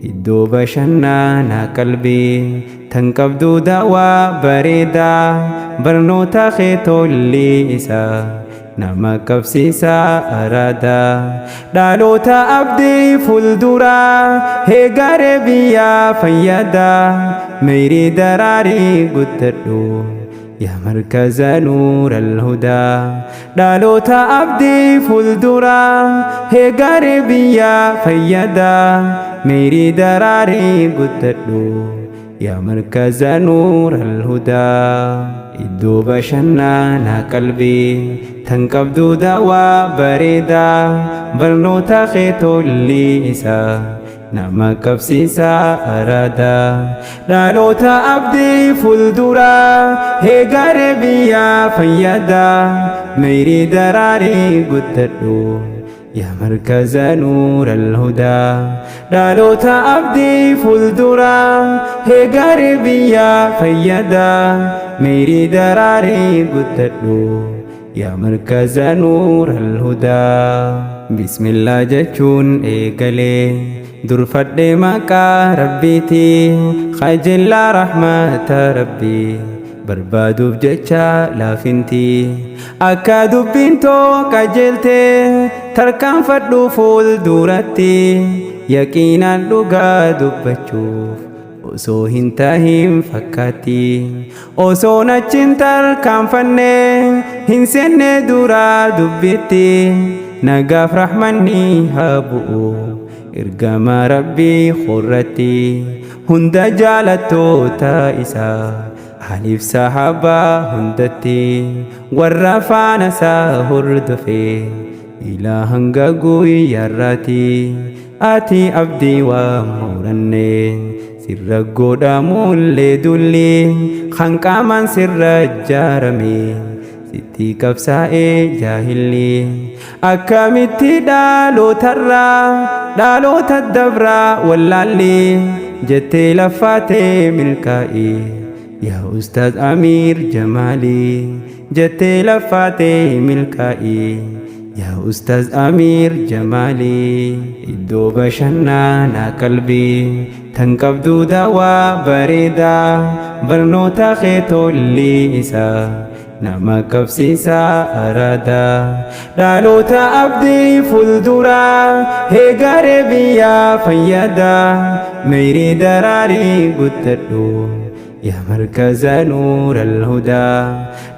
iddoo bashannanaa qalbii tan qabdu dawaa bareedaa barnoota kee tolli isaa nama qabsiisa araada dhaloota abdii fuulduraa heegare biyyaa fayyada meyrii daraarii guddadhu yaa markaza nuur alhudaa dhaloota abdii fuulduraa heegare biyyaa fayyada meyrii daraarii guddadhu yaa markaza nuur alhudaa iddoo bashannanaa qalbii tan qabdu dawaa bareedaa barnoota kee tolli isaa nama qabsiisa araada dhaloota abdii fuulduraa heegare biyyaa fayyada meyrii daraarii guddadhu yaa markaza nuur alhudaa dhaloota abdii fuulduraa heegare biyyaa fayyada meyrii daraarii guddadhu yaa markaza nuur alhudaa bismillah jechuun eegalee durfadhee maqaa rabbiiti khajillaa rahmata rabbii barbaaduuf jecha laafinti akka dubbiin too qajeelte tarkaanfadhu fuulduratti yaqiinaan dhugaa dubbachuuf osoo hin tahin fakkaatti osoo nachiin tarkaanfanne hin seenne duraa dubbitti nagaaf rahmanni haa bu'u ergama rabbii khurratti hunda jaalattoota isaa haliif sahabaa hundatti warra faana isaa hordofe ilaa hanga guyyaarraati ati abdii waa muranne sirra godhamullee dulli kan qaamaan sirra jaarame sitti qabsaa'ee jaahilli akkamitti dhaloota dabraa wallaalli jettee laffaatee milkaa'e yaa ustaaz amiir jamaali jettee laffaatee milkaa'e yaa ustaaz amiir jamaali iddoo bashannanaa qalbii tan qabdu dawaa bareedaa barnoota kee tolli isaa nama qabsiisa araada dhaloota abdii fuulduraa heegare biyyaa fayyada meyrii daraarii guddadhu yaa markaza nuur alhudaa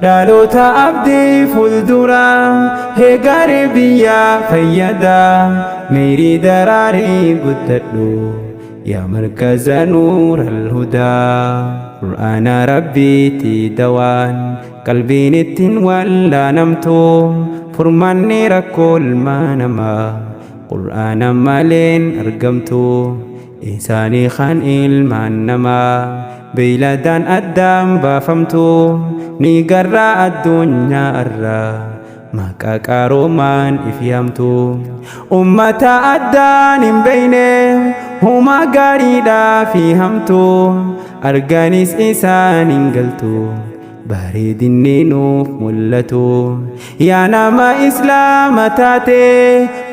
dhaloota abdii fuulduraa heegare biyyaa fayyada meyrii daraarii guddadhu yaa markaza nuur alhudaa qur'aana rabbiiti dawaan qalbiin ittiin wallaanamtu furmaanni rakkoo ilmaa namaa qur'aana maleen argamtu isaanii kan ilmaan namaa beeyladaan addaan baafamtu ni garraa addunyaa irraa maqaa qaroomaan ifyamtu ummata addaan hin beeyne humaa gaariidhaa fi hamtu arganis isaan hin galtu bareedinni nuuf mul'atu yaa nama islaama taate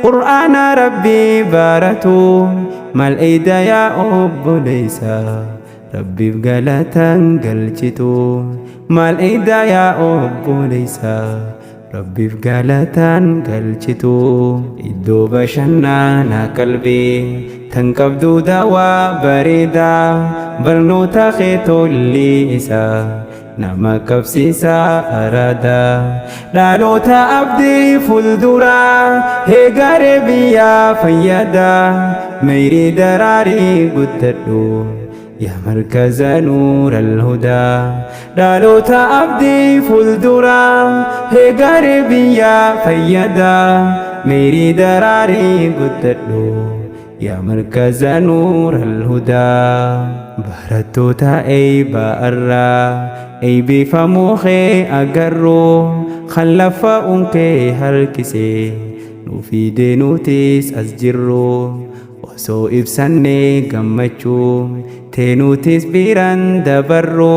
qur'aana rabbii baratu mal eeyda yaa obboleeysa rabbiif galatan galchitu mal eeyda yaa obboleeysa rabbiif galatan galchitu iddoo bashannanaa qalbii tan qabdu dawaa bareedaa barnoota kee tolli isaa nama qabsiisa araada dhaloota abdii fuulduraa heegare biyyaa fayyada meyrii daraarii guddadhu yaa markaza nuur alhudaa dhaloota abdii fuulduraa heegare biyyaa fayyada meyrii daraarii guddadhu yaa markaza nuur alhudaa barattoota eeybaa irraa eeybifamuu kee agarru kan lafa unkee harkisee nu fidee nutis as jirru osoo ibsannee gammachuu teenutis biraan dabarru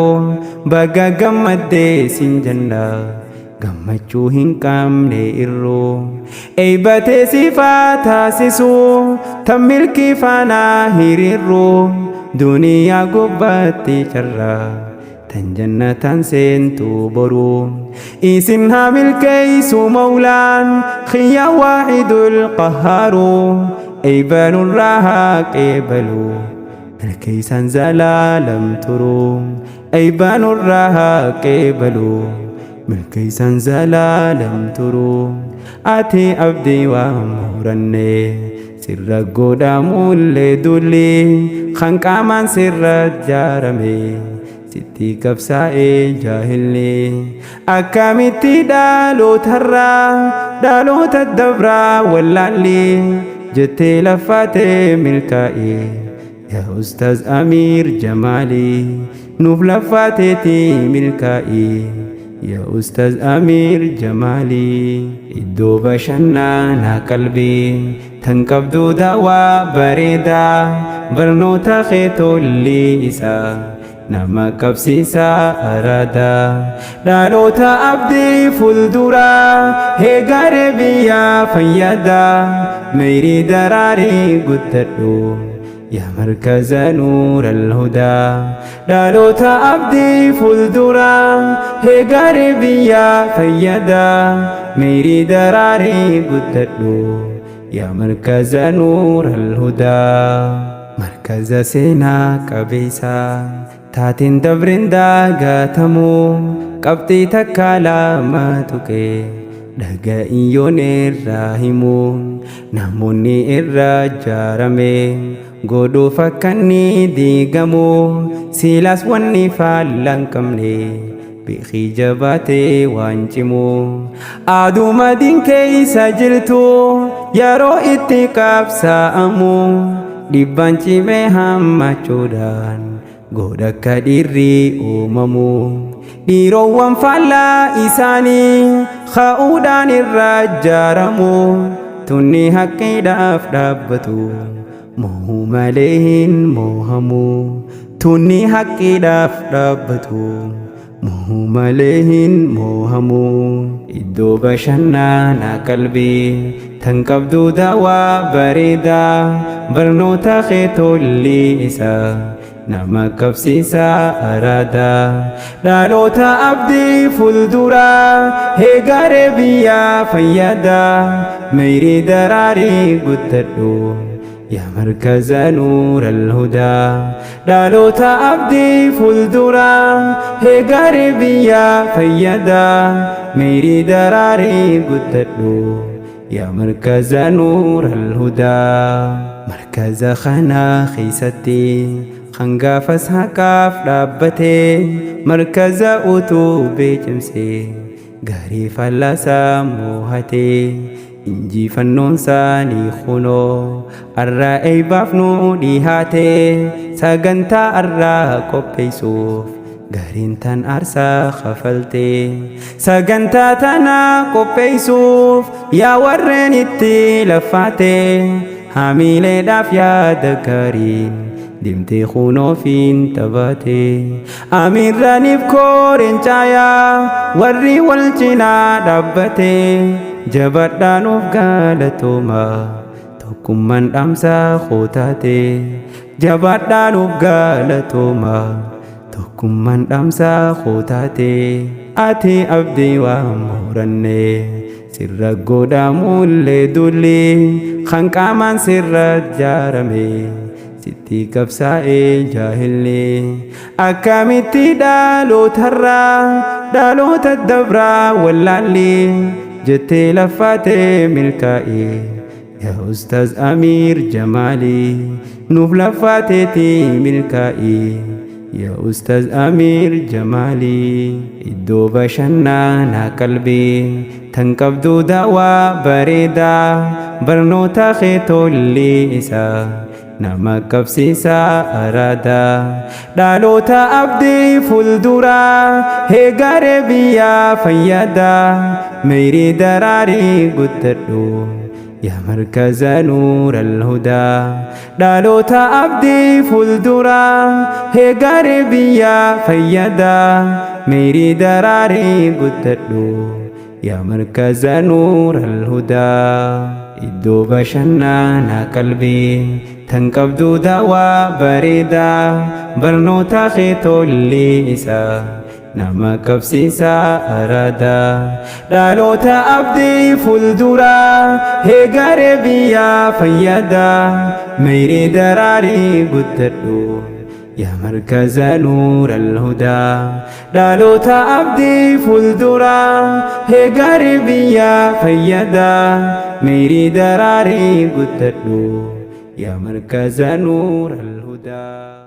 baga gammaddee sin jenna gammachuu hin qabne irroo eeybatee sifaa taasisuu tan milkii faanaa hiriirruu duniyaa gubbaatti carraa tan jannatan seentuu boruu isin haa milkeeysu mawlaan khiyya waahidul qahhaaruu eeybanurraa haa qeebaluu milkeeysan zalaalam turuu eeybanurraa haa qeebaluu milkeeysan zalaalam turuu ati abdii waan muranne sirra godhamullee dulli kan qaamaan sirra jaarame sitti qabsaa'ee jaahilli akkamitti dhaloota dabraa wallaalli jettee laffaatee milkaa'e yaa ustaaz Amiir Jamaali nuuf laffaateeti milkaa'e yaa ustaaz Amiir Jamaali iddoo bashannanaa qalbii tan qabdu daawaa bareedaa barnoota kee tolli isaa nama qabsiisaa araadaa dhaloota abdii fuulduraa heegaree biyyaa fayyadaa meyrii daraarii guddadhu yaa markaza nuural hudaa dhaloota abdii fuulduraa heegaree biyyaa fayyadaa meyrii daraarii guddadhu yaa markaza nuural hudaa markaza seenaa qabeessaa taatiin dabrin daagatamuu qabxii takka lama tuqee dhaga'in yoon irraa himuu namoonni irraa jaarame godhuuf akka inni diigamu silaas wanni faallan qabne biqii jabaatee waan cimu aduma dinkeeysa jirtu yeroo itti qabsaa'amu dhibbaan cimee hammachuudhaan godha akka dhiirri uumamu dhiirowwan faallaa isaanii ka'uudhaan irraa jaaramu tunni haqqiidhaaf dhaabbatu mo'uu malee hin mo'amu tunni haqqiidhaaf dhaabbatu mo'uu malee hin mo'amu iddoo bashannanaa qalbii tan qabdu daawaa bareedaa barnoota kee tolli isaa nama qabsiisaa araadaa dhaloota abdii fuulduraa heegaree biyyaa fayyadaa meyrii daraarii guddadhu yaa markaza nuural hudaa dhaloota abdii fuulduraa heegaree biyyaa fayyadaa meyrii daraarii guddadhu yaa markaza nuural hudaa markaza kanaa keessatti hangaafas haqaaf dhaabbatee markaza utubee cimsee gaarii fallasaa moohatee injifannoon isaanii kunoo arraa eeybaaf nu dhihaatee sagantaa arraa qopheessuuf gaariin tan aarsaa kafaltee sagantaa tana qopheessuuf yaa warreen itti laffaatee haamileedhaaf yaada gaariin dimtee kunoofiin taphatee amiirraaniif kooreen caayaa warri wal cinaa dhaabbatee jabadhaanuuf galatooma tokkummaan dhaamsaa kootaatee jabadhaanuuf galatooma tokkummaan dhaamsaa kootaatee ati abdii waan muranne sirra godhamullee dulli kan qaamaan sirra jaarame sitti qabsaa'ee jaahilli akkamitti dhaloota dabraa wallaalli jettee laffaatee milkaa'e yaa ustaaz Amiir Jamaali nuuf laffaateeti milkaa'e yaa ustaaz Amiir Jamaali iddoo bashannanaa qalbii tan qabdu daawaa bareedaa barnoota kee tolli isaa nama qabsiisaa araadaa dhaloota abdii fuulduraa heegaree biyyaa fayyadaa meyrii daraarii guddadhu yaa markaza nuural hudaa dhaloota abdii fuulduraa heegaree biyyaa fayyadaa meyrii daraarii guddadhu يا مركز نور الهدى إدو بشنانا قلبي تنقبدو دوا بريدا برنوتا خيتو الليسا نما كبسيسا أرادا لالوتا أبدي فلدورا هيغاري بيا فيادا ميري دراري قدردو يا مركز نور الهدى لالوتا أبدي فلدورا هيغاري بيا فيادا ميري دراري قدردو يا مركز نور الهدى.